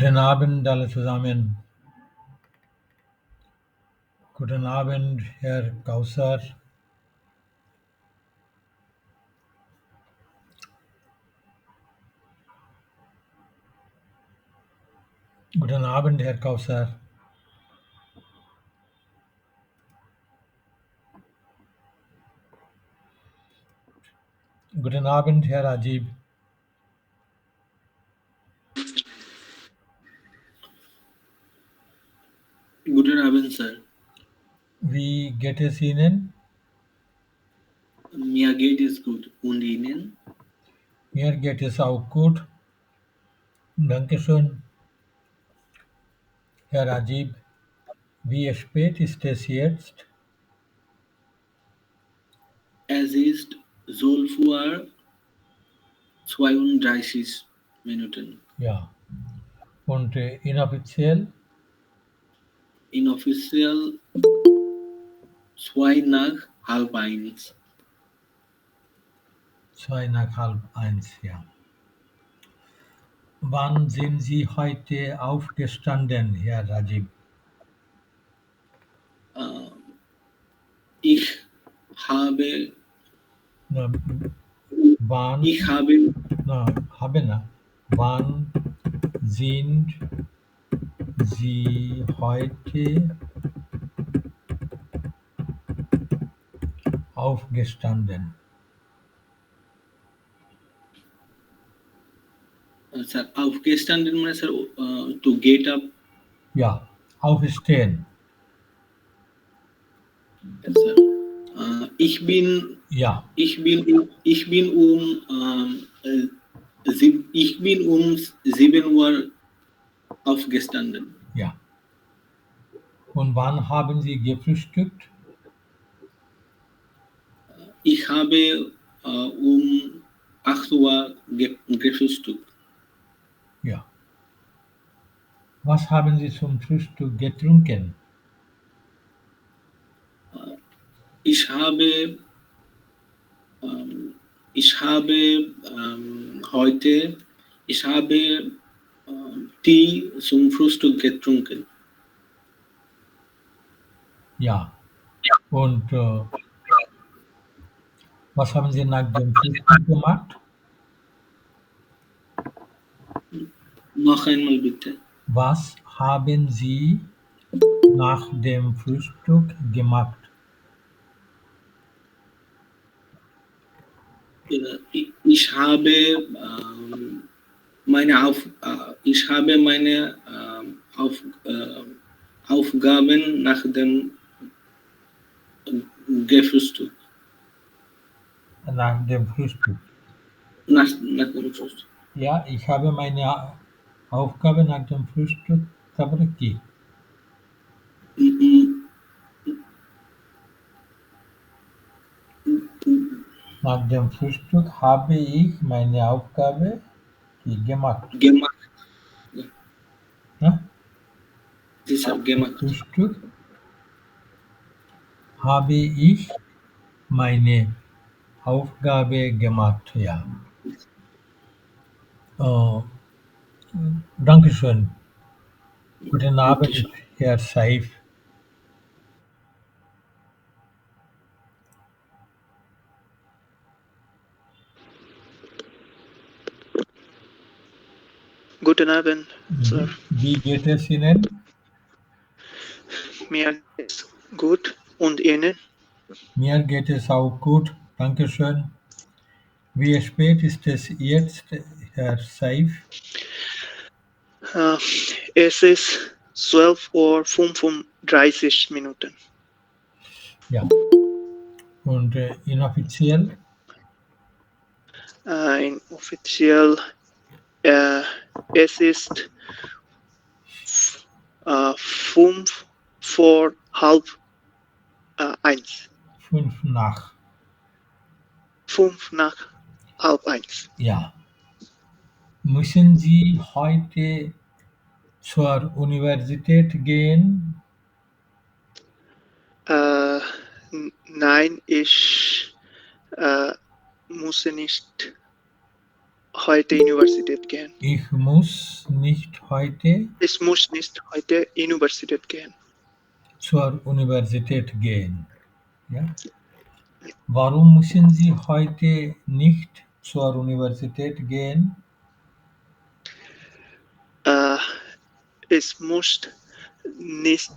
Guten Abend alle zusammen. Guten Abend, Herr Kausar. Guten Abend, Herr Kausar. Guten Abend, Herr Ajib. Guten Abend, Sir. Wie geht es Ihnen? Mir geht es gut. Und Ihnen? Mir geht es auch gut. Dankeschön. Herr Ajib, wie spät ist es jetzt? Es ist 12:32 Minuten. Ja. Und inoffiziell? Inoffiziell 2 nach halb 1. 2 nach halb 1, ja. Wann sind Sie heute aufgestanden, Herr Ajib? Äh, ich habe, Na, wann, ich habe, wann sind Sie heute aufgestanden? Sir, aufgestanden, meine Sir, to get up. Ja, aufstehen. Yes, Sir. Ich bin, Ja, ich bin, ich bin ich bin 7 Uhr aufgestanden. ja. Und wann haben Sie gefrühstückt? Ich habe um 8 Uhr gefrühstückt. Ja. Was haben Sie zum Frühstück getrunken? Ich habe, ich habe heute, ich habe Tee zum Frühstück getrunken. Ja. Und was haben Sie nach dem Frühstück gemacht? Noch einmal bitte. Was haben Sie nach dem Frühstück gemacht? Ich habe ich habe meine Aufgaben nach dem Gefrühstück. Nach dem Frühstück. Nach dem Frühstück. Ja, ich habe meine Aufgabe nach dem Frühstück তারপরে কি? Mm, Nach dem Frühstück habe ich meine Aufgabe gemacht. Gemacht. Ja? Sicher, Nach dem gemacht. Frühstück habe ich meine Aufgabe gemacht. Ja. Oh, Dankeschön. Guten Bitte Abend, schön. Herr Saif. Guten Abend, Sir. Wie geht es Ihnen? Mir geht's gut und Ihnen? Mir geht es auch gut. Dankeschön. Wie spät ist es jetzt, Herr Saif? Es ist 12:35 Minuten. Ja. Und inoffiziell? Inoffiziell es ist 5 vor halb 1. 5 nach. 5 nach halb 1. Ja. Müssen Sie heute zur Universität gehen? Nein, ich muss nicht heute Universität gehen. Ich muss nicht heute Ich muss nicht heute Universität gehen. zur Universität gehen. Ja? Warum müssen Sie heute nicht zur Universität gehen? Ich muss nicht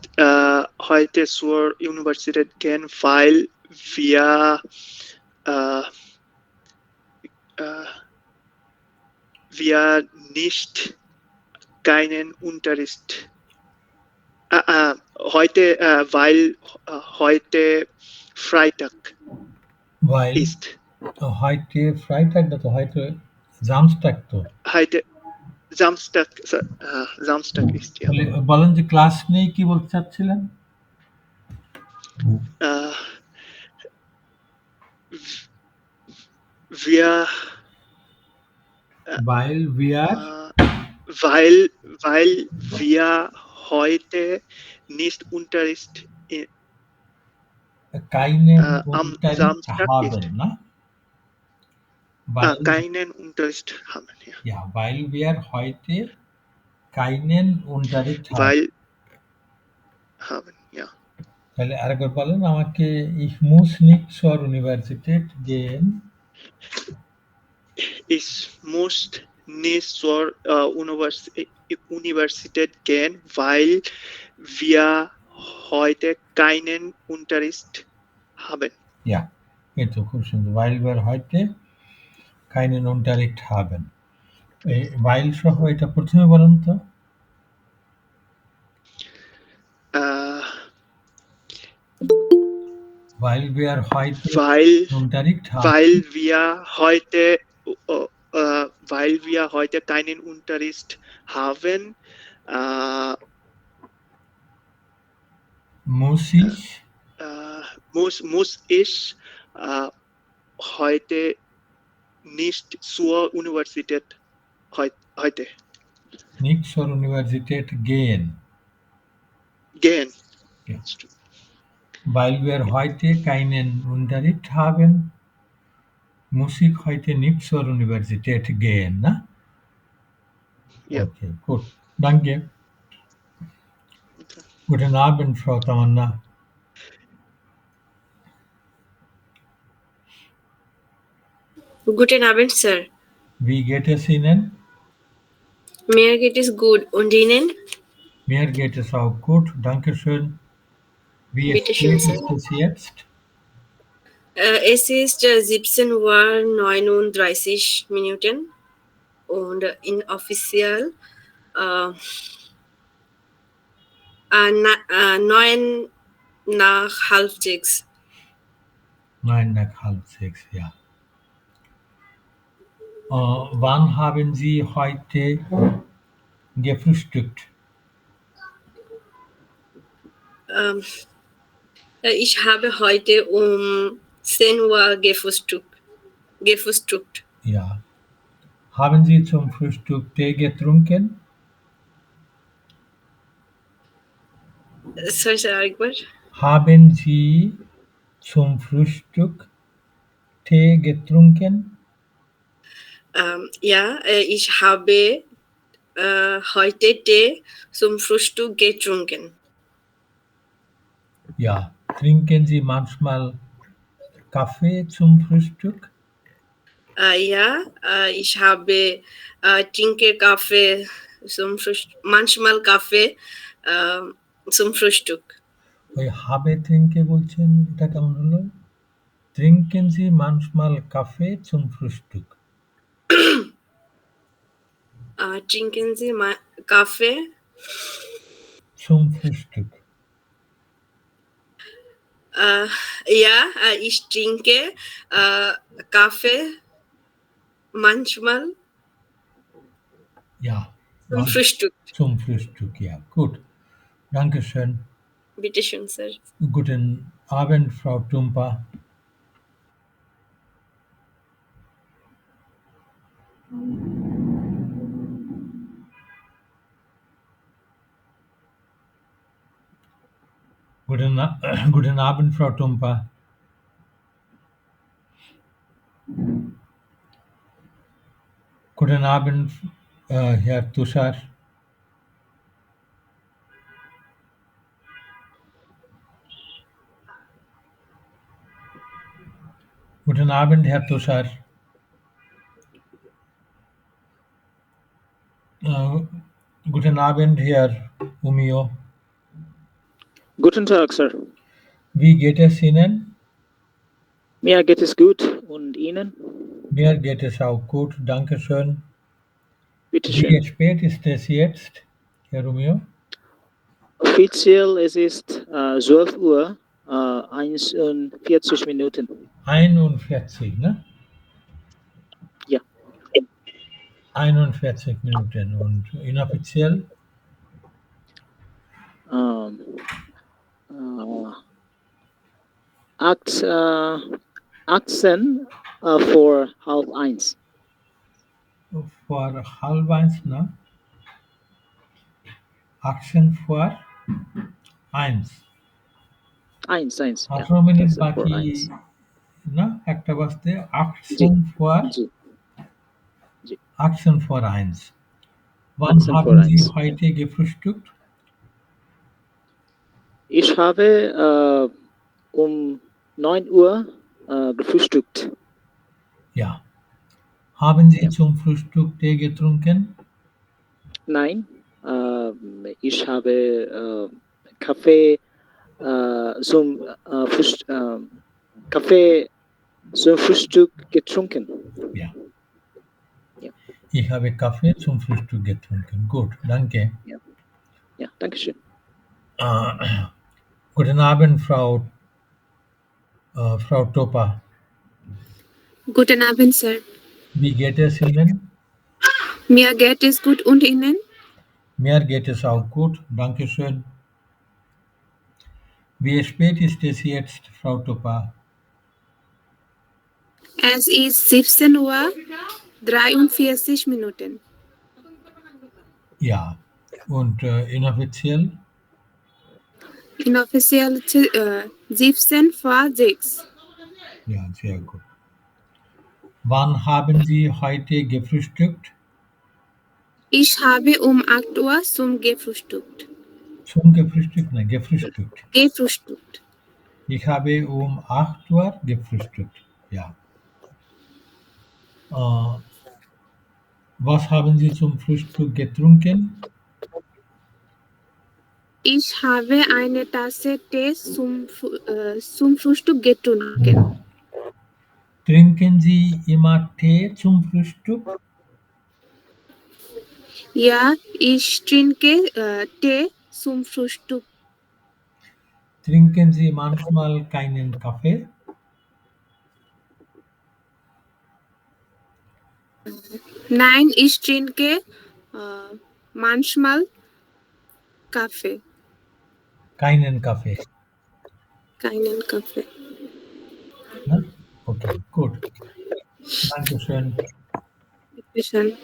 heute zur Universität gehen, weil wir nicht keinen Unterricht heute, weil heute Freitag Weil ist. heute Freitag, also heute Samstag তো। Heute Samstag, Samstag ist ja. তাহলে বলেন যে class নেই, কি বলতে চাচ্ছিলেন? Wir Weil wir weil wir heute nicht Unterricht keinen am Unterricht Samstag haben, ist. ne? Weil, Keinen Unterricht haben. Ja. ja, weil wir heute keinen Unterricht haben. Weil haben, ja. তাহলে আরেকবার বলেন আমাকে, ich muss nicht zur Universität gehen. Ich muss nicht zur Universität gehen, weil wir heute keinen Unterricht haben. Ja, এই তো খুব সুন্দর। weil wir heute keinen Unterricht haben. এই while সহ এটা প্রথমে বলেন তো। Weil wir heute Unterricht haben. Weil wir heute keinen Unterricht haben, muss ich heute nicht zur Universität heute nicht zur Universität gehen. gehen. Ja. Weil wir heute keinen Unterricht haben, muss ich heute nicht zur Universität gehen, ne? Ja. Okay, gut. Danke. Guten Abend, Frau Tamanna. Guten Abend, Sir. Wie geht es Ihnen? Mir geht es gut. Und Ihnen? Mir geht es auch gut, danke schön. Wie Bitte spät schön, Sir. ist es jetzt? Es ist 17:39 Uhr und inoffiziell 9 nach halb 6. 9 nach halb 6, ja. Wann haben Sie heute gefrühstückt? Ich habe heute um 10 Uhr gefrühstückt. Ja. Haben Sie zum Frühstück Tee getrunken? Sorry, Sir, একবার। Haben Sie zum Frühstück Tee getrunken? Ja, ich habe heute Tee zum Frühstück getrunken. Ja. Trinken Sie manchmal Kaffee zum Frühstück? Ja, ich habe trinke Kaffee zum Frühstück, manchmal Kaffee zum Frühstück. ওই habe trinke বলছেন, এটা কেমন হলো? Trinken Sie manchmal Kaffee zum Frühstück? Trinken Sie Kaffee Zum Frühstück. Ja, ich trinke Kaffee manchmal Ja. zum Frühstück. Zum Frühstück, ja. Gut. Dankeschön. Bitte schön, Sir. Guten Abend, Frau Tumpa. Guten Abend, Frau Tumpa. Guten Abend, Herr Tushar. Guten Abend, Herr Tushar. Guten Abend, Herr Umio. Guten Tag, Sir. Wie geht es Ihnen? Mir geht es gut und Ihnen? Mir geht es auch gut, danke schön. Bitte Wie schön. spät ist es jetzt, Herr Umio? Offiziell es ist 12 Uhr, 41 Minuten. 41, ne? Ja. 41 Minuten. Und inoffiziell? Ähm, 18 vor halb eins. Vor halb eins, ne? 18 vor 1। Eins, ja. 18 minute 18 vor বাকি, eins. না? একটা বাজতে জি 18 vor G G 18 vor 1। Wann 18 vor haben Sie 1. heute gefrühstückt? Ich habe um 9 Uhr gefrühstückt. Ja. Haben Sie Ja. zum Frühstück Tee getrunken? Nein, ich habe Kaffee Kaffee zum Frühstück getrunken. Ja. Ja. Ich habe Kaffee zum Frühstück getrunken. Gut, danke. Ja, danke schön. Guten Abend, Frau Topa. Guten Abend, Sir. Wie geht es Ihnen? Mir geht es gut und Ihnen? Mir geht es auch gut, danke schön. Wie spät ist es jetzt, Frau Topa? Es ist 17 Uhr 43 Minuten. Ja. Und inoffiziell? Inoffiziell 17 vor 6. Ja, sehr gut. Wann haben Sie heute gefrühstückt? Ich habe um 8 Uhr gefrühstückt. Zum Gefrühstückt? Nein, gefrühstückt. Gefrühstückt. Ich habe um 8 Uhr gefrühstückt. Ja. Was haben Sie zum Frühstück getrunken? Ich habe eine Tasse Tee zum Frühstück getrunken. Trinken Sie immer Tee zum Frühstück? Ja, ich trinke Tee zum Frühstück. Trinken Sie manchmal keinen Kaffee? Nein, ich trinke manchmal Kaffee. Keinen Kaffee. Keinen Kaffee. Ne? Okay, gut. Dankeschön. Bitteschön.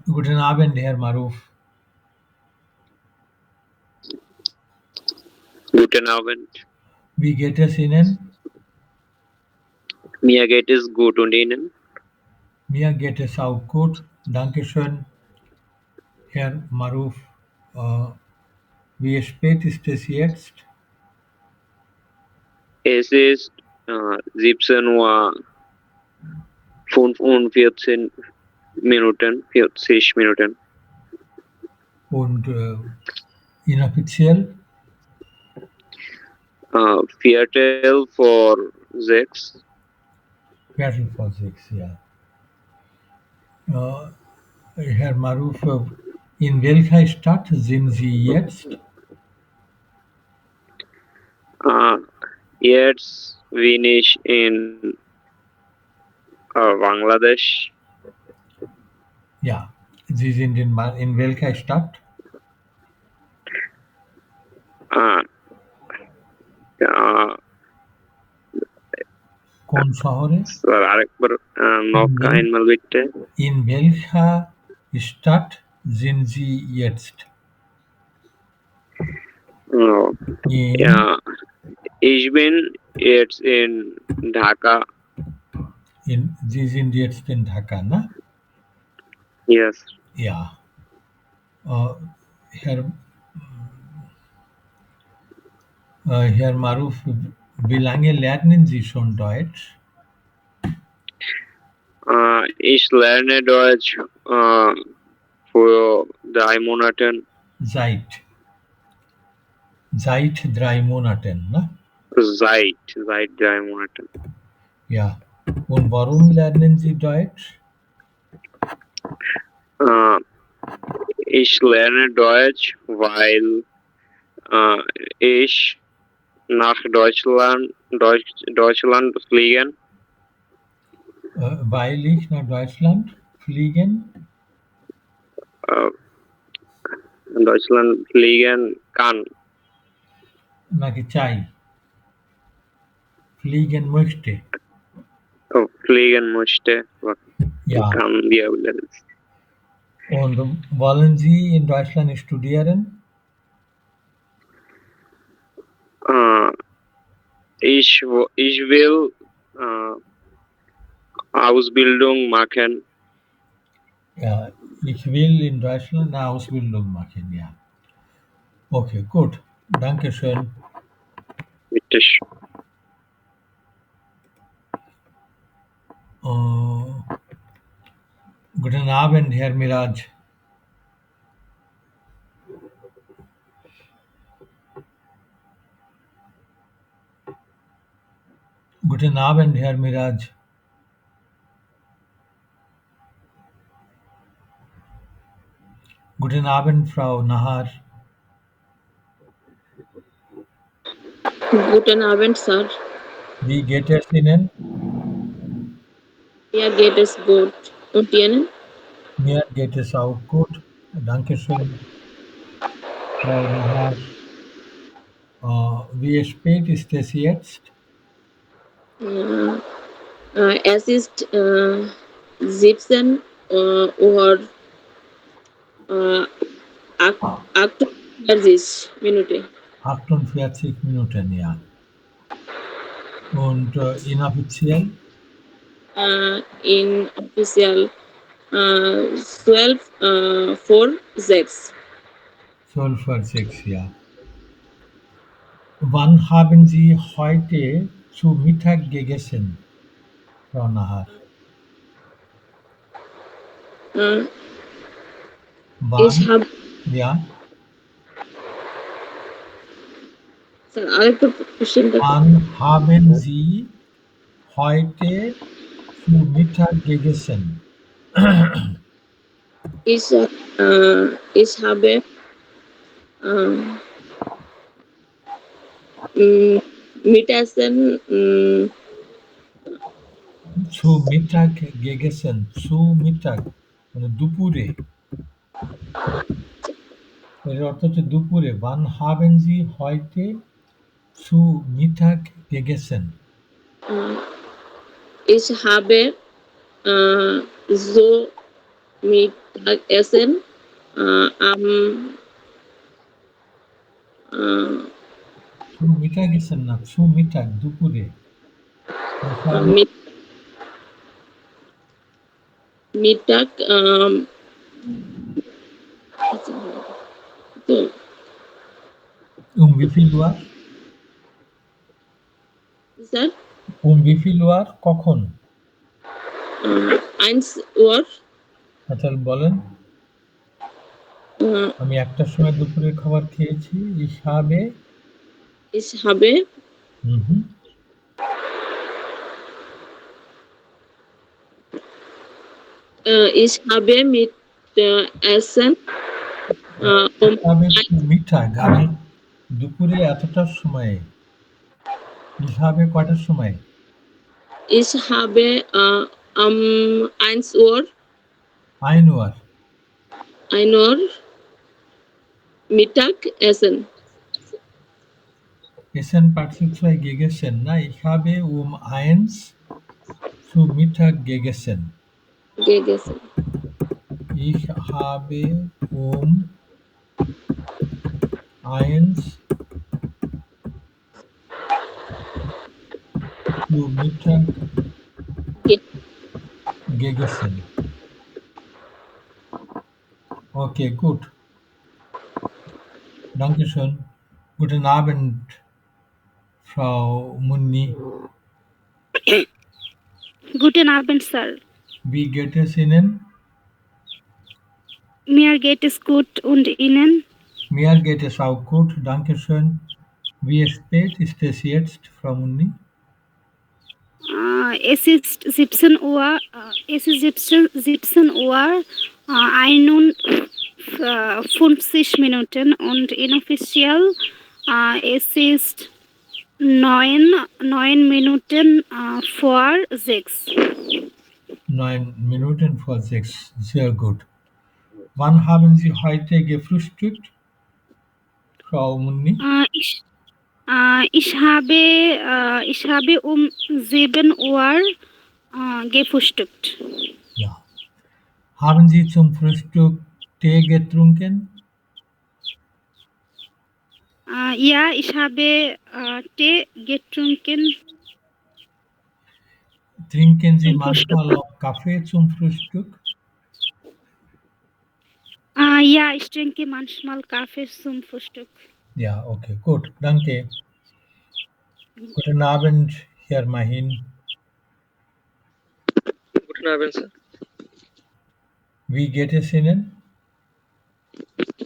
Guten Abend, Herr Maruf. Guten Abend. Wie geht es Ihnen? Mir geht es gut und Ihnen? Mir geht es auch gut. Dankeschön, Herr Maruf. Wie spät ist es jetzt? Es ist 17 Uhr 45 Minuten, 40 Minuten. Und inoffiziell? Viertel vor 6. Viertel vor 6, ja. Herr Maruf, in welcher Stadt sind Sie jetzt? Jetzt bin ich in Bangladesch. Ja, Sie sind in welcher Stadt? কোন শহরে? Sir আরেকবার noch einmal bitte. In welcher Stadt sind Sie jetzt? Ja, ich bin jetzt in Dhaka. Sie sind jetzt in Dhaka, ne? Yes. Ja. Herr, Herr Maruf, wie lange lernen Sie schon Deutsch? Ich lerne Deutsch für 3 Monate. Seit 3 Monaten, ne? Seit 3 Monaten. Ja. Und warum lernen Sie Deutsch? Ich lerne Deutsch, weil ich nach Deutschland fliegen. Weil ich nach Deutschland fliegen Deutschland fliegen kann. নাকি চাই fliegen möchte. Fliegen möchte. Ja. Kann die übersetzen. Und wollen Sie in Deutschland studieren? Ich will Ausbildung machen. Ja, ich will in Deutschland eine Ausbildung machen, ja. Okay, gut. Dankeschön. Bitte schön. Guten Abend, Herr Miraj. Guten Abend, Herr Miraj. Guten Abend, Frau Nahar. Guten Abend, Sir. Wie geht es Ihnen? Mir geht es gut. Und Ihnen? Mir geht es auch gut. Dankeschön, Frau Nahar. Wie spät ist es jetzt? Es ist 17 Uhr 48 Minuten. 48 Minuten, ja. Und inoffiziell? Inoffiziell 12 vor 6. 12 vor 6, ja. Wann haben Sie heute zu Mittag gegessen, Frau Nahar? Ich habe Ja. Wann haben Sie heute zu Mittag gegessen? Ich habe Mittagessen zu Mittag gegessen. Zu Mittag, মানে দুপুরে। এর অর্থ হচ্ছে দুপুরে। Wann haben Sie heute zu Mittag gegessen? Ich habe so Mittagessen am zu Mittagessen না, zu Mittag, দুপুরে। Mittag wie viel Uhr? Sir? wie viel Uhr? কখন? 1 Uhr। আচ্ছা বলেন। আমি 1টার সময় দুপুরের খাবার খেয়েছি। Ich habe ich habe mit Essen Mittag, আমি দুপুরে এতটার সময়ে। Ich habe কয়টার সময়? Ich habe um 1 Uhr 1 Uhr Mittag essen. Essen Partizipfrei gegessen, na? Ich habe 1 zu Mittag gegessen. Ich habe 1 zu Mittag gegessen. Okay, gut. Dankeschön. Guten Abend, Frau Munni. Guten Abend, Sir. Wie geht es Ihnen? Mir geht es gut und Ihnen? Mir geht es auch gut, dankeschön. Wie spät ist es jetzt, Frau Munni? Es ist 17 Uhr. Es ist 17 Uhr 51 Minuten und inoffiziell es ist 9 Minuten vor 6. 9 Minuten vor 6. Sehr gut. Wann haben Sie heute gefrühstückt, Frau Munni? Ich habe um 7 Uhr gefrühstückt. Ja. Haben Sie zum Frühstück Tee getrunken? Ja, ich habe Tee getrunken Trinken Sie zum Frühstück. manchmal auch Kaffee zum Frühstück? Ja, ich trinke manchmal Kaffee zum Frühstück. Ja, okay, gut, danke. Guten Abend, Herr Mahin. Guten Abend, Sir. Wie geht es Ihnen?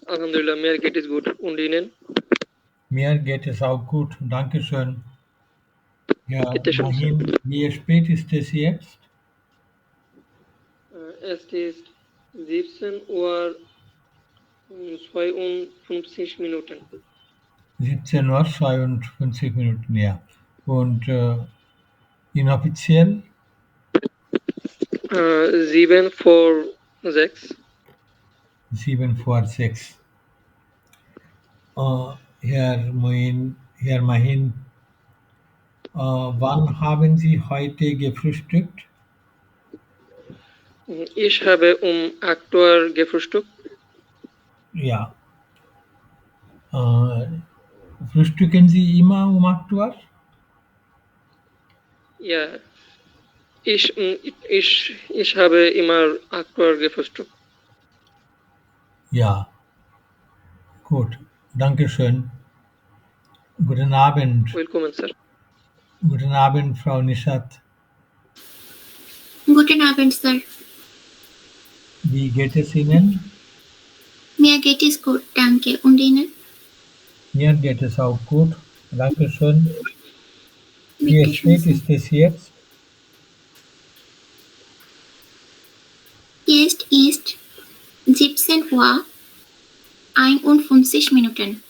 Alhamdulillah, mir geht es gut. Und Ihnen? Mir geht es auch gut, dankeschön. Herr Bitte schön, Sir. Mahin, wie spät ist es jetzt? Es ist 17 Uhr 52 Minuten. 17 Uhr 52 Minuten, ja. Und inoffiziell? 7 vor 6. 7 vor 6. Herr Mahin, wann haben Sie heute gefrühstückt? Ich habe um 8 Uhr gefrühstückt. Ja. Frühstücken Sie immer um 8 Uhr? Ja. Ich habe immer 8 Uhr gefrühstückt. Ja. Gut. Dankeschön. Guten Abend. Willkommen, Sir. Guten Abend, Frau Nishat. Guten Abend, Sir. Wie geht es Ihnen? Mir geht es gut, danke. Und Ihnen? Mir geht es auch gut. Dankeschön. Wie Bitte schön, spät Sir. ist es jetzt? Jetzt ist 17 Uhr 51 Minuten.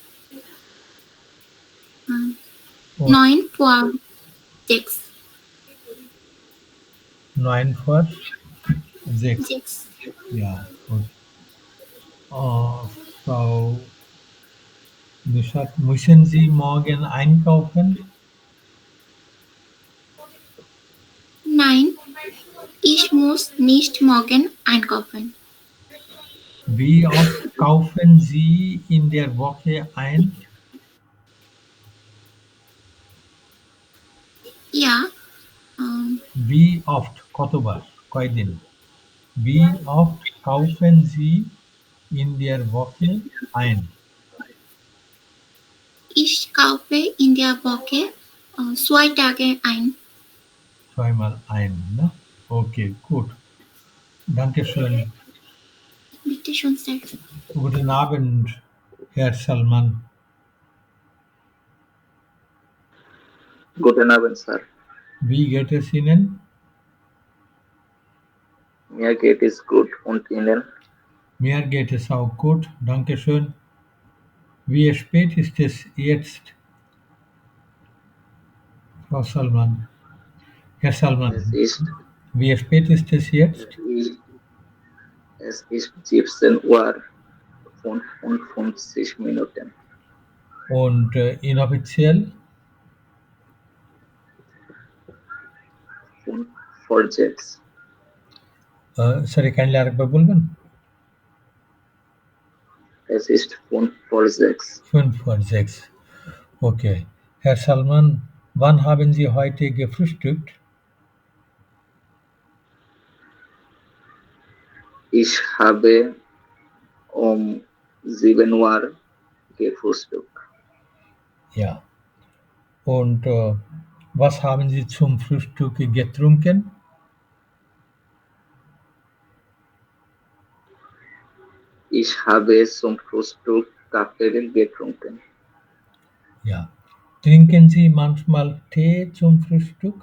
9 vor 6. 9 vor 6. 6. Ja, gut. Frau Nishat, müssen Sie morgen einkaufen? Nein, ich muss nicht morgen einkaufen. Wie oft kaufen Sie in der Woche ein? Ja, Wie oft? কতবার? কয়দিন? Wie oft kaufen Sie in der Woche ein? ich kaufe in der Woche 2 Tage ein. Zweimal ein, ne? Okay, gut. Dankeschön. Bitte schön, Sir. Guten Abend, Herr Salman. Guten Abend, Sir. Wie geht es Ihnen? Mir geht es gut. Und Ihnen? Mir geht es auch gut, dankeschön. Wie spät ist es jetzt, Frau Salman? Herr Salman, wie spät ist es jetzt? Es ist 17 Uhr 55 Minuten. Und inoffiziell? 5 vor 6. Sorry, kindly আরেকবার বলবেন? Es ist 5 vor 6. 5 vor 6. Okay. Herr Salman, wann haben Sie heute gefrühstückt? Ich habe sieben Uhr gefrühstückt. Ja. Und was haben Sie zum Frühstück getrunken? Ich habe zum Frühstück Kaffee getrunken. Ja. Trinken Sie manchmal Tee zum Frühstück?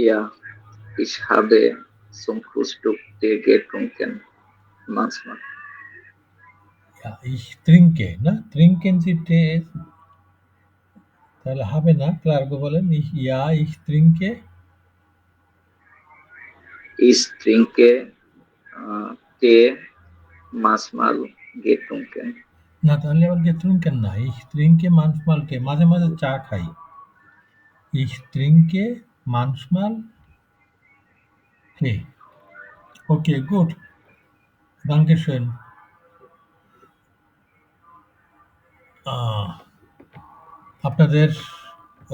Ja, ich habe zum Frühstück Tee getrunken. Manchmal. Ja, ich trinke, না? Trinken Sie Tee? তাহলে হবে না, তাহলে আরেকবার বলেন। ich trinke. Ich trinke Tee manchmal getrunken. না, তাহলে আবার getrunken না। Ich trinke manchmal Tee। মাঝে মাঝে চা খাই। Ich trinke manchmal Tee. Okay, gut. Dankeschön. আপনাদের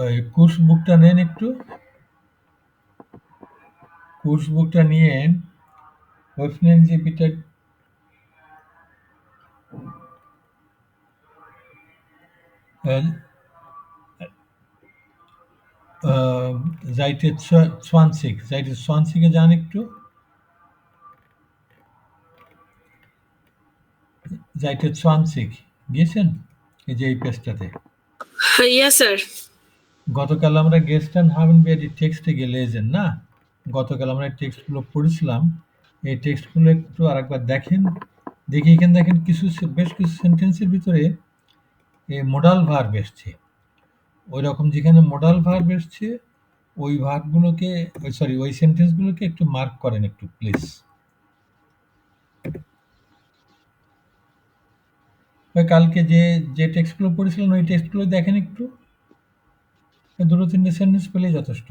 ওই কোর্স বুকটা নেন একটু। কোর্স বুকটা নিয়ে öffnen Sie bitte Seite 20, Seite 20 এ যান একটু। Seite 20 গিয়েছেন? এই যে এই পেজটাতে। Yes, sir. গতকাল আমরা gestern haben wir die Texte gelesen, না? গতকাল আমরা এই টেক্সটগুলো পড়েছিলাম। এই টেক্সটগুলো একটু আরেকবার দেখেন। দেখে এখানে দেখেন বেশ কিছু সেন্টেন্সের ভিতরে মোডাল ভার্ব এসছে। ওইরকম যেখানে মোডাল ভার্ব এসছে ওই ভার্বগুলোকে ওই সেন্টেন্সগুলোকে একটু মার্ক করেন একটু প্লিজ। কালকে যে টেক্সটগুলো পড়েছিলেন ওই টেক্সটগুলো দেখেন একটু। 2-3টে সেন্টেন্স পেলেই যথেষ্ট।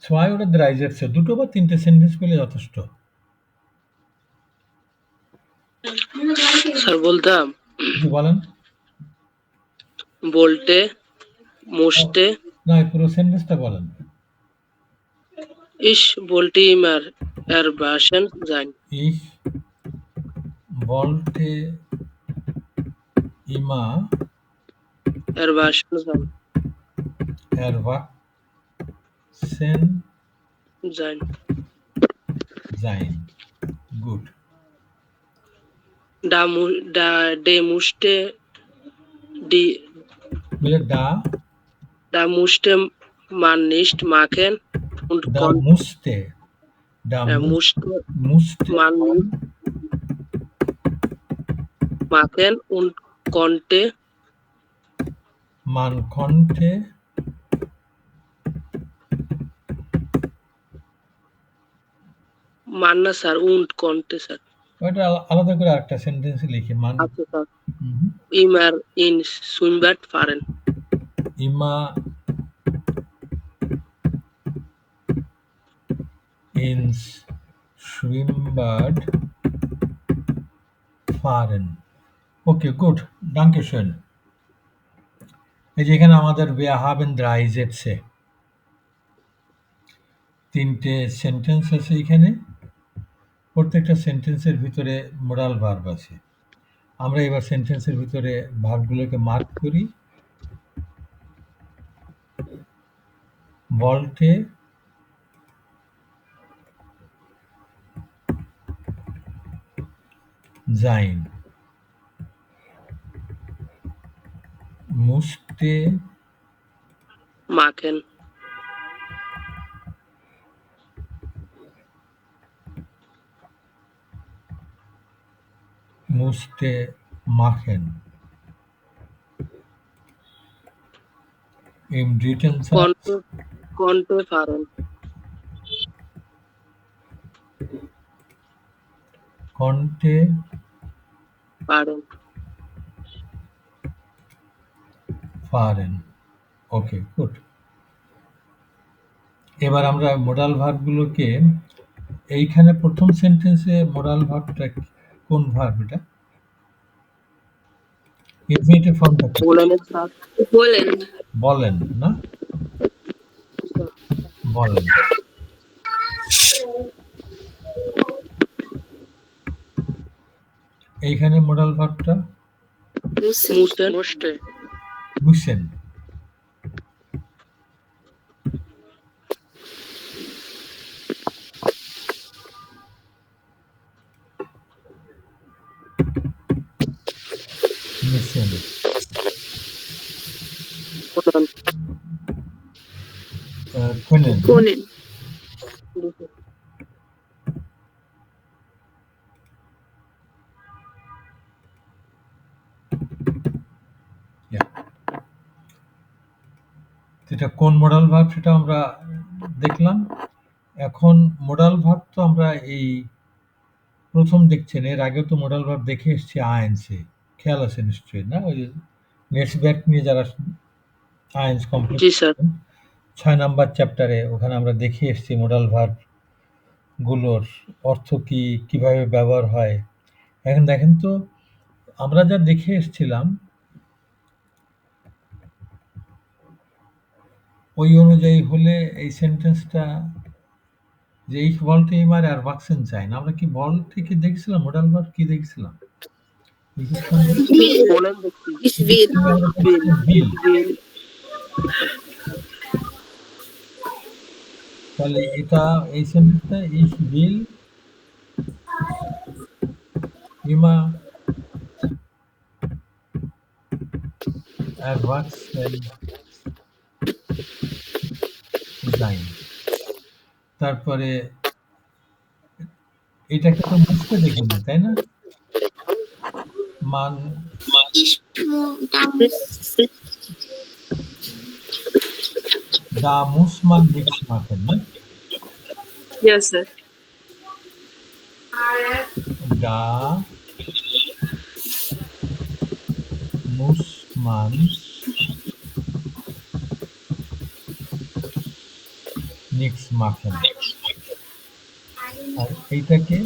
Zwei oder drei Sätze, 2 বা 3টে সেন্টেন্স পেলে যথেষ্ট। স্যার বলতাম জি বলেন। বলতে মুসতে না, পুরো সেন্টেন্সটা বলেন। Ich wollte immer erwachsen sein. Ich wollte immer Erwachsen erwachsen sein. sein. Gut. Der musste die da musste man nicht machen und musste man nicht machen und konnte man konnte man না sir und konnte sir ওটা আলাদা করে আরেকটা সেন্টেন্সে লিখি মান। আচ্ছা sir immer ins Schwimmbad fahren. Immer ins Schwimmbad fahren. Okay, gut. Dankeschön. এই যে এখানে আমাদের wir haben 3 Sätze, 3টে সেন্টেন্স আছে এখানে। প্রত্যেকটা সেন্টেন্সের ভিতরে মোডাল ভার্ব আছে। আমরা এবার সেন্টেন্সের ভিতরে ভার্বগুলোকে মার্ক করি। wollte sein, musste machen, musste machen. Im dritten Satz konnte fahren. konnte fahren. ফারেন। ওকে, গুড। এবার আমরা মোডাল ভার্বগুলোকে এইখানে প্রথম সেন্টেন্সে মোডাল ভার্বটা কোন ভার্ব এটা? ইনফিনিটিভ ফর্মটা কি? বলেন স্যার। বলেন। বলেন, না? বলেন। এইখানে মোডাল ভার্বটা মুসেন। মুসেন। মুসেন। können, কোনেন। ja. এটা কোন মোডাল ভার্ব সেটা আমরা দেখলাম। এখন মোডাল ভার্ব তো আমরা এই প্রথম দেখছেন, এর আগেও তো মোডাল ভার্ব দেখে এসেছি আইএনসি, খেয়াল আছে নিশ্চয়ই, না? ওই নেটসব্যাক নিয়ে যারা আইএনস কমপ্লিট জি স্যার। 6 নাম্বার চ্যাপ্টারে ওখানে আমরা দেখে এসেছি মোডাল ভার্ব গুলোর অর্থ কি, কিভাবে ব্যবহার হয়। এখন দেখেন তো, আমরা যা দেখে এসেছিলাম ওই অনুযায়ী হলে এই সেন্টেন্সটা যে ich wollte immer erwachsen sein, আমরা কি wollte কি দেখছিলাম? মোডাল ভার্ব কি দেখছিলাম? বলেন দেখছি। Ich will. will। তাহলে এটা এই সেন্টেন্সটা ich will immer erwachsen sein। তারপরে এটাকে তো মুছতে দেখিনি, তাই না? মান Ich da muss man nichts machen, ne? Yes, sir. Da muss man nichts machen। আর এইটাকে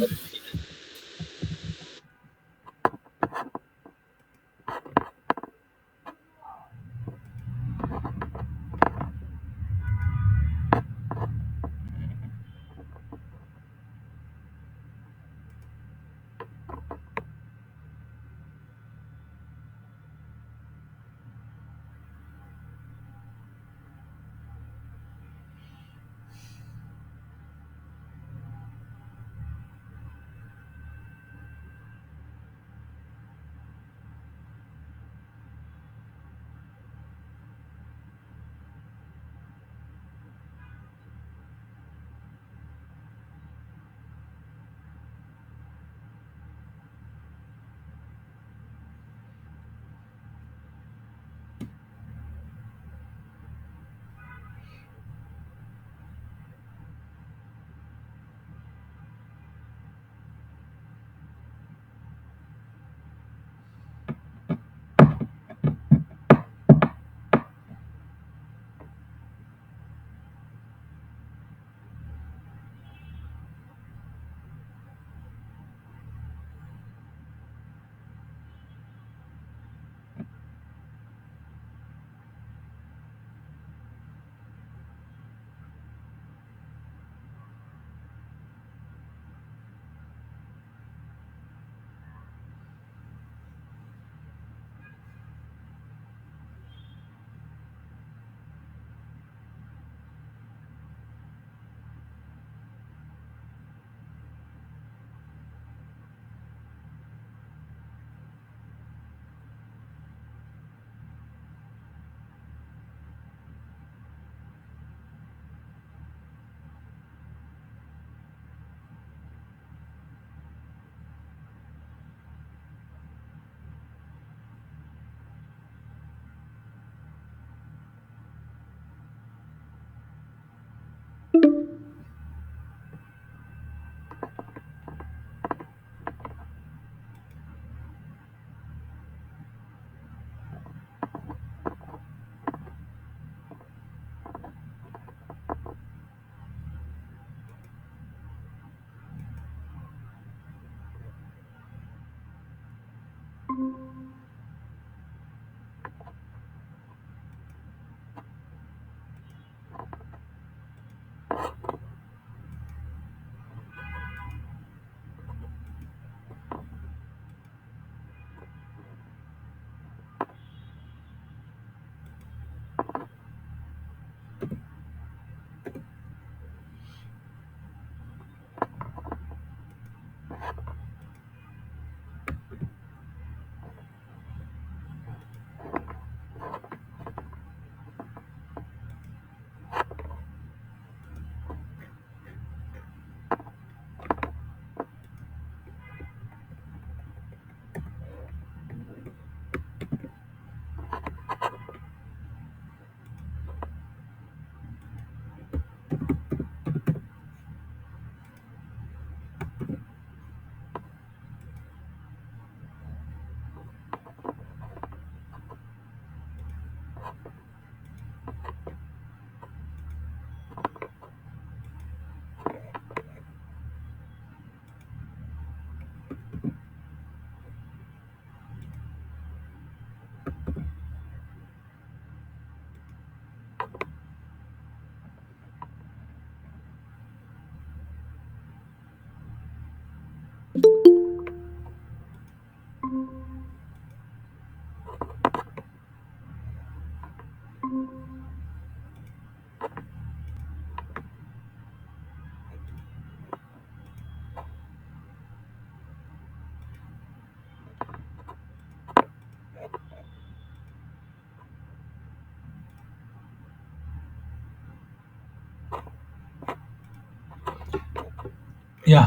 ইয়া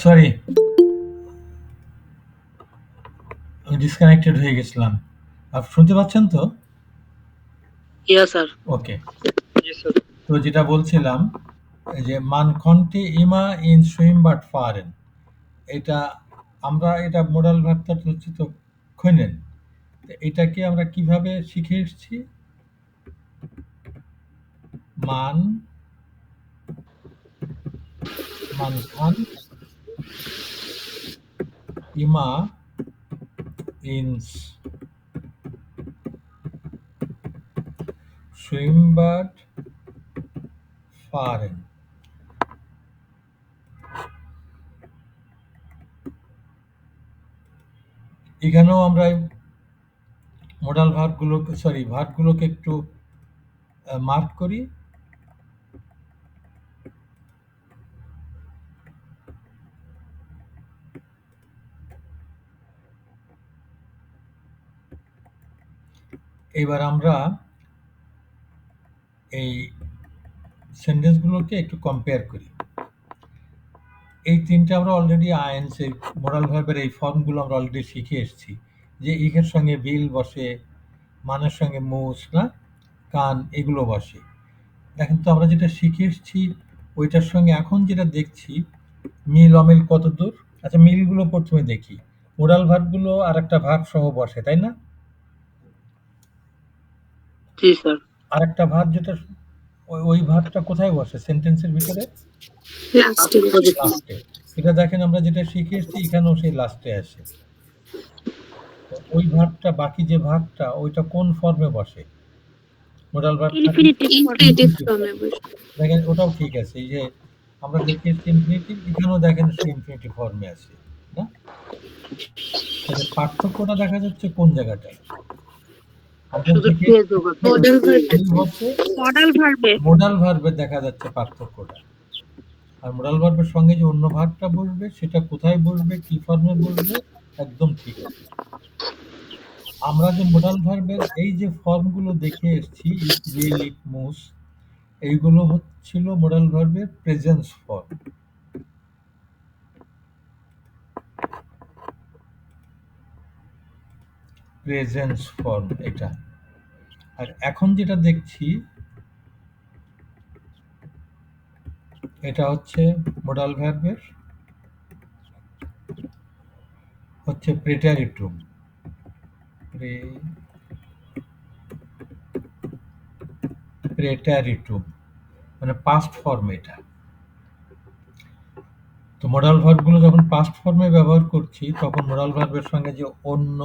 সরি, আমি ডিসকানেক্টেড হয়ে গেছিলাম। আপনি শুনতে পাচ্ছেন তো? Yeah sir. ওকে। তো যেটা বলছিলাম, এই যে মান konnte immer in Schwimmbad fahren, এটা আমরা এটা মোডাল ভার্বটা হচ্ছে তো können। তো এটাকে আমরা কিভাবে শিখে এসেছি? মান kann immer ins Schwimmbad fahren। এখানেও আমরা মোডাল ভার্বগুলোকে একটু মার্ক করি। এবার আমরা এই সেন্টেন্সগুলোকে একটু কম্পেয়ার করি। এই তিনটা আমরা অলরেডি আইএনস এর মোডাল ভার্বের এই ফর্মগুলো আমরা অলরেডি শিখে এসেছি, যে ইখের সঙ্গে বিল বসে, মানের সঙ্গে মুস, না কান, এগুলো বসে। দেখেন তো আমরা যেটা শিখে এসেছি ওইটার সঙ্গে এখন যেটা দেখছি মিল অমিল কত দূর। আচ্ছা, মিলগুলো প্রথমে দেখি। মোডাল ভার্বগুলো আর একটা ভার্ব সহ বসে, তাই না? জি স্যার। আর একটা ভার্ব যেটা ওই ভার্বটা কোথায় বসে সেন্টেন্সের ভিতরে? লাস্টে লাস্টে। এটা দেখেন আমরা যেটা শিখে এসেছি এখানেও সেই লাস্টে আসে। তো ওই ভার্বটা, বাকি যে ভার্বটা ওইটা কোন ফর্মে বসে? মোডাল ভার্ব ইনফিনিটিভ ইনফিনিটিভ ফর্মে বসে। দেখেন ওটাও ঠিক আছে। এই যে আমরা দেখি ইনফিনিটিভ, এখানেও দেখেন সে ইনফিনিটিভ ফর্মে আছে, না? তাহলে পার্থক্যটা দেখা যাচ্ছে কোন জায়গাটায়? শুধু টেজ ওভার। মডেল ভার্ব মডাল ভার্বে মোডাল ভার্বে দেখা যাচ্ছে পার্থক্যটা। আর মোডাল ভার্বের সঙ্গে যে অন্য ভার্বটা বসবে সেটা কোথায় বসবে, কি ফর্মে বসবে, একদম ঠিক আছে। আমরা যে মোডাল ভার্বের এই যে ফর্মগুলো দেখে এসেছি, ইট, উইল, ইট, মুস, এইগুলো হচ্ছিল মোডাল ভার্বের প্রেজেন্স ফর্ম। প্রেজেন্স ফর্ম এটা। আর এখন যেটা দেখছি এটা হচ্ছে মোডাল ভার্বের হচ্ছে প্রেটারিটুম। প্রেটারিটুম মানে পাস্ট ফর্ম এটা। তো মোডাল ভার্বগুলো যখন পাস্ট ফর্মে ব্যবহার করছি তখন মোডাল ভার্বের সঙ্গে যে অন্য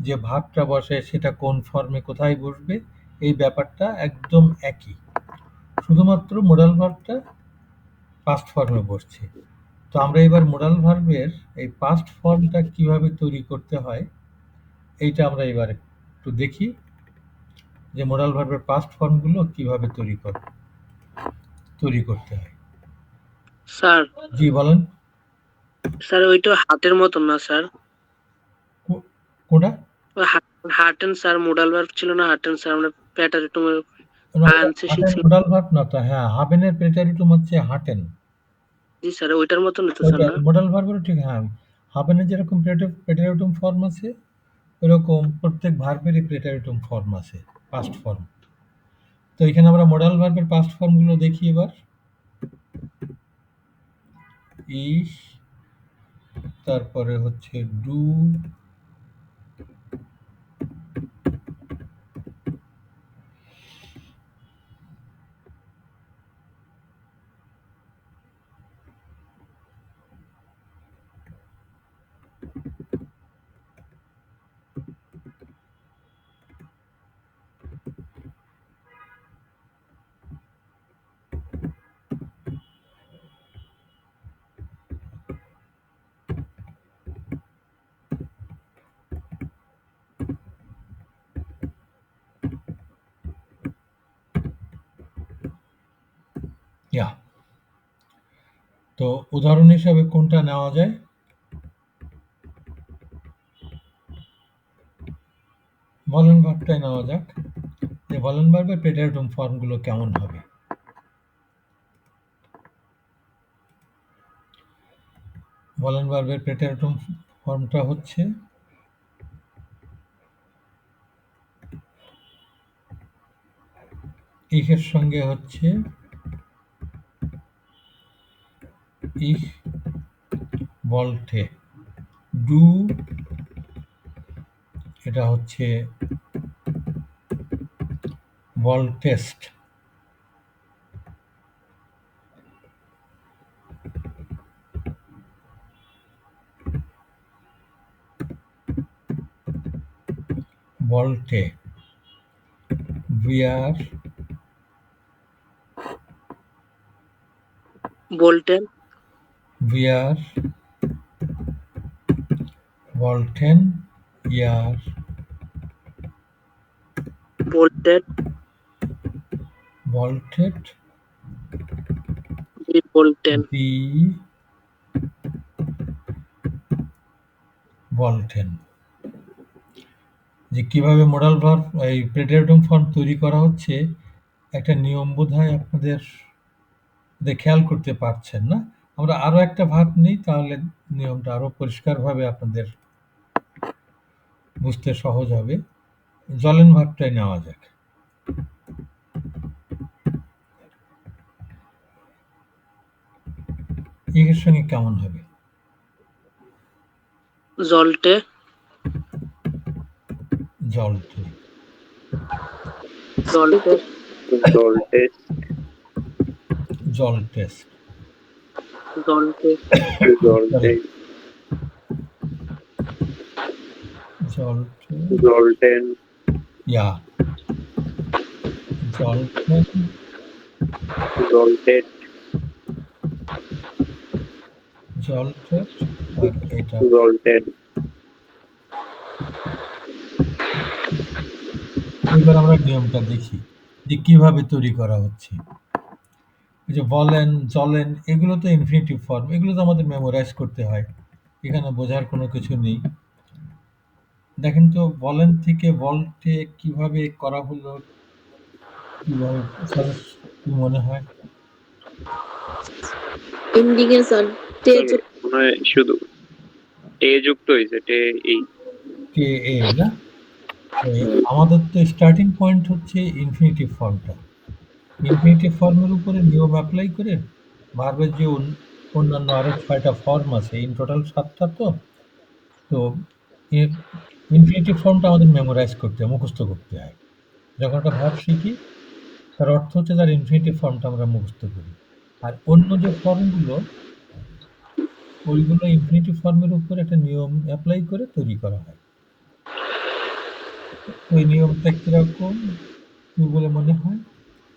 যে ভার্বটা বসে সেটা কোন ফর্মে কোথায় বসবে এই ব্যাপারটা একদম একই, শুধুমাত্র মোডাল ভার্বটা পাস্ট ফর্মে বসছে। তো আমরা এবার মোডাল ভার্বের এই পাস্ট ফর্মটা কিভাবে তৈরি করতে হয় এইটা আমরা এবার একটু দেখি, যে মোডাল ভার্বের পাস্ট ফর্মগুলো কিভাবে তৈরি করতে হয়। স্যার। জি বলেন। স্যার ওইটা হাতের মতন না স্যার? কোনটা? হার্টেন স্যার, মোডাল ভার্ব ছিল না হার্টেন স্যার? আমরা প্যাটারিটুমের আনসে শিখছি। মোডাল ভার্ব না তো। হ্যাঁ, হাবেনের প্রেটারিটুম হচ্ছে হাটেন। জি স্যার, ওইটার মতন তো স্যার না? মোডাল ভার্বের ঠিক। হ্যাঁ, হাবেনের যেরকম প্রেটারিটুম ফর্ম আছে এরকম প্রত্যেক ভার্বেরই প্রেটারিটুম ফর্ম আছে, পাস্ট ফর্ম। তো এখানে আমরা মোডাল ভার্বের পাস্ট ফর্মগুলো দেখি এবার। ইস, তারপরে হচ্ছে ডু, ইয়া। তো উদাহরণ হিসাবে কোনটা নেওয়া যায়? ভলেন ভার্বটাই নেওয়া যাক, যে ভলেন ভার্বের প্রেটারিটুম ফর্মগুলো কেমন হবে। বলেন ভার্বের প্রেটারেটম ফর্মটা হচ্ছে ইখের সঙ্গে হচ্ছে ইখ বলতে, ডু এটা হচ্ছে wolltest, wollte, wir, বলতেন, wir wollten, ihr বলতেন, wolltet, die বলতেন, die wollten। যে কিভাবে মডাল ভার্ব এই প্রেটারেটম ফর্ম তৈরি করা হচ্ছে একটা নিয়ম বোধহয় আপনাদের খেয়াল করতে পারছেন না। আমরা আরো একটা ভার্ব নিই, তাহলে নিয়মটা আরো পরিষ্কারভাবে আপনাদের বুঝতে সহজ হবে। জলেন ভার্বটাই নেওয়া যাক। এর সঙ্গে কেমন হবে? জলটে, জলটে, জলটে, Doltest, জলটেস্ট, জলটে, Dolte, জলটে, Dolten, ইয়া, জলটেন, Doltet, জলটেট, আর এটা Dolten, এবার আমরা নিয়মটা দেখি যে কিভাবে তৈরি করা হচ্ছে। এই যে বলেন, জলেন, এগুলো তো ইনফিনিটিভ ফর্ম, এগুলো তো আমাদের মেমোরাইজ করতে হয়, এখানে বোঝার কোনো কিছু নেই। দেখেন তো বলেন থেকে বলতে কিভাবে করা হলো, কিভাবে কি মনে হয়? মনে হয় শুধু টে যুক্ত হয়েছে, টে এই কে এ না, আমাদের তো স্টার্টিং পয়েন্ট হচ্ছে ইনফিনিটিভ ফর্মটা। ইনফিনিটিভ ফর্মের উপরে নিয়ম অ্যাপ্লাই করে ভার্বের যে অন্যান্য আরো 6টা ফর্ম আছে, ইন টোটাল 7টা, তো ইনফিনিটিভ ফর্মটা আমাদের মেমোরাইজ করতে হয়, মুখস্থ করতে হয়। যখন একটা ভার্ব শিখি তার অর্থ হচ্ছে তার ইনফিনিটিভ ফর্মটা আমরা মুখস্থ করি, আর অন্য যে ফর্মগুলো ওইগুলো ইনফিনিটিভ ফর্মের উপর একটা নিয়ম অ্যাপ্লাই করে তৈরি করা হয়। ওই নিয়মটা কিরকম কি বলে মনে হয়?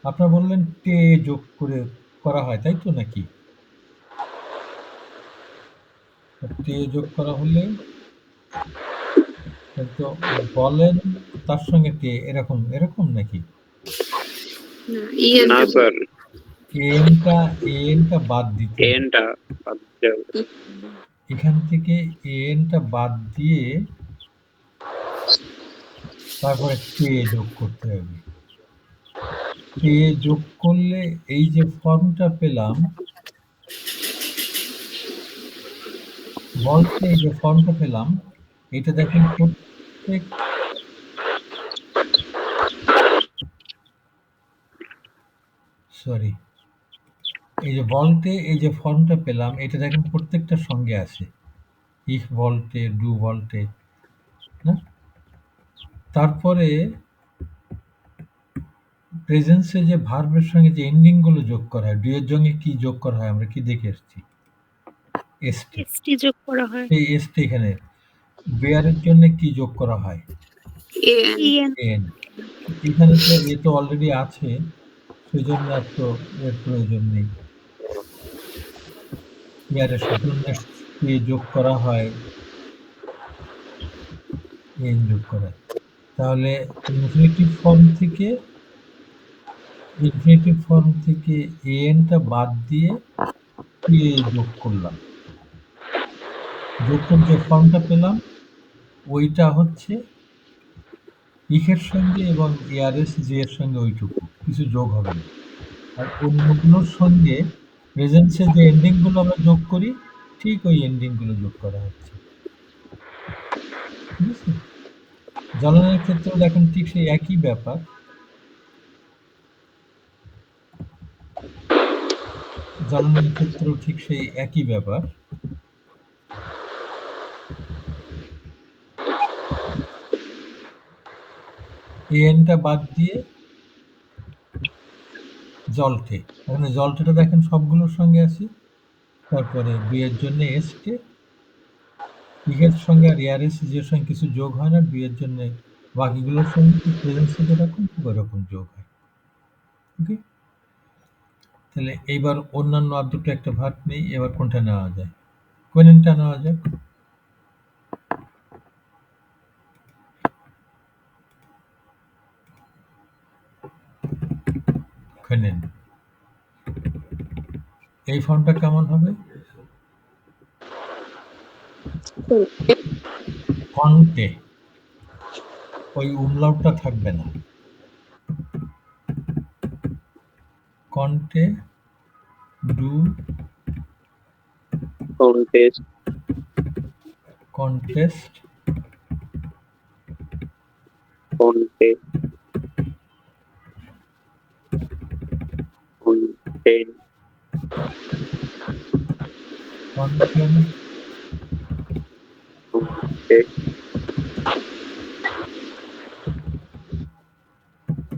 আপনারা বললেন টে যোগ করে করা হয়, তাই তো নাকি? টে যোগ করা হলে তো বলেন তার সঙ্গে টে এরকম এরকম নাকি? না স্যার, এনটা বাদ দিতে হবে। এনটা বাদ দিতে হবে। এখান থেকে এনটা বাদ দিয়ে তারপরে টে যোগ করতে হবে। টে যোগ করলে এই যে ফর্মটা পেলাম, বলতে এই যে ফর্মটা পেলাম, এটা দেখেন প্রত্যেক এই যে বলতে এই যে ফর্মটা পেলাম, এটা দেখেন প্রত্যেকটার সঙ্গে আছে, ইফ বলতে, ডু বলতে না। তারপরে প্রেজেন্সে যে ভার্বের সঙ্গে যে এন্ডিং গুলো যোগ করা হয়, ডু এর সঙ্গে কি যোগ করা হয় আমরা কি দেখে এসেছি? এসটি যোগ করা হয়, এই এসটি এখানে বেয়ারের জন্য কি যোগ করা হয়? E N, N. এখানে তো এ তো অলরেডি আছে, সেই জন্য আর তো এর প্রয়োজন নেই। ইয়ারের সাথে এ যোগ করা হয়, এন যোগ করা হয়। তাহলে ইনফিনিটিভ ফর্ম থেকে এনটা বাদ দিয়ে এ যোগ করলাম, যোগ করে যে ফর্মটা পেলাম ওইটা হচ্ছে ইখের সঙ্গে এবং এআরএস জি এর সঙ্গে ওইটুকু, কিছু যোগ হবে না। আর অন্যগুলোর সঙ্গে প্রেজেন্সে যে এন্ডিং গুলো আমরা যোগ করি ঠিক ওই এন্ডিং গুলো যোগ করা হচ্ছে। ঠিক আছে? জ্বলনের ক্ষেত্রেও দেখেন ঠিক সেই একই ব্যাপার। জ্বলনের ক্ষেত্রেও ঠিক সেই একই ব্যাপার। এনটা বাদ দিয়ে জলটে, ওখানে জলটেটা দেখেন সবগুলোর সঙ্গে আছে। তারপরে বিয়ের জন্য এসটে, ইগের সঙ্গে আর এআরএস এর সঙ্গে কিছু যোগ হয় না, বিয়ের জন্য বাকিগুলোর সঙ্গে ঠিক প্রেজেন্স যেরকম ঠিক ওরকম যোগ হয়। ওকে, তাহলে এইবার অন্যান্য আর দুটো একটা ভাগ নেই, এবার কোনটা নেওয়া যায়? কোনেনটা নেওয়া যায়। কোনেন, এই ফর্মটা কেমন হবে? কন্টে, ওই উমলাউটটা থাকবে না। কন্টে ডু কন্টেস্ট কন্টেস্ট কন্টে কন্টেন কন্টেন কন্টে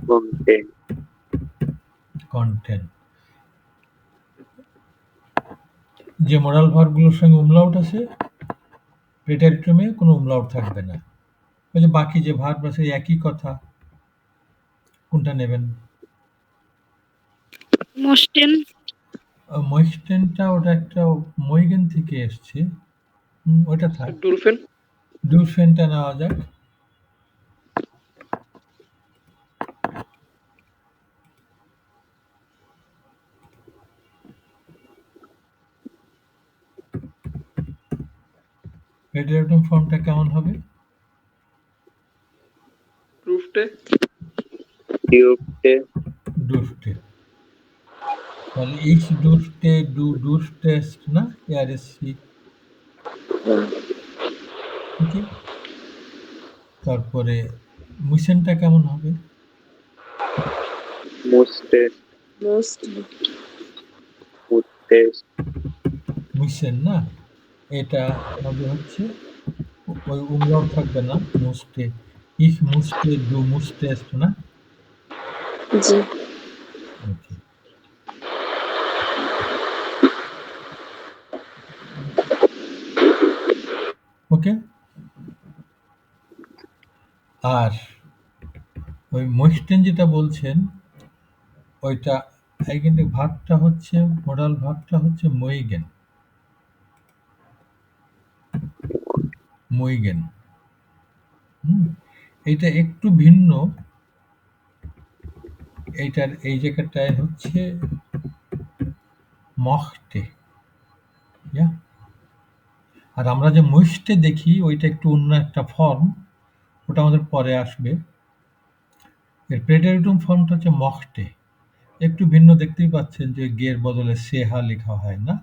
কন্টেন কন্টেন্ট। যে মোরাল ভার্বগুলোর সঙ্গে উমলাউট আছে, প্রেটারিটমে কোনো উমলাউট থাকবে না। ওই যে বাকি যে ভার্ব আছে একই কথা, কোনটা নেবেন? মোস্টেন, মহিস্টেনটা ওটা একটা মইগেন থেকে এসছে, ওটা থাক। ডুলফিন, ডুরফেনটা নেওয়া যাক। প্রেটারিটম ফর্মটা কেমন হবে? রুফটে, ডিউপটে ডুরফটে। তাহলে ইক্স ডুরফটে ডু ডুরফটেস্ট না, এআরএসসি। ওকে, তারপরে মুসেনটা কেমন হবে? মোস্টেস্ট মুস্টেস্ট মুসেন না, এটা হবে হচ্ছে ওই উমলাউট থাকবে না, মুস্টে। ইফ মুস্টে ডু মুস্টেস্ট না। জি। ওকে, ওকে। আর ওই মোস্টেন যেটা বলছেন, ওইটা কিন্তু ভাবটা হচ্ছে, মোডাল ভাবটা হচ্ছে মইগেন। মইগেন, এইটা একটু ভিন্ন। এইটার এই জায়গাটায় হচ্ছে মখটে, আর আমরা যে মুইস্টে দেখি ওইটা একটু অন্য একটা ফর্ম, ওটা আমাদের পরে আসবে। এর প্রেটারিটম ফর্মটা হচ্ছে মখটে, একটু ভিন্ন। দেখতেই পাচ্ছেন যে গের বদলে সেহা লেখা হয় না।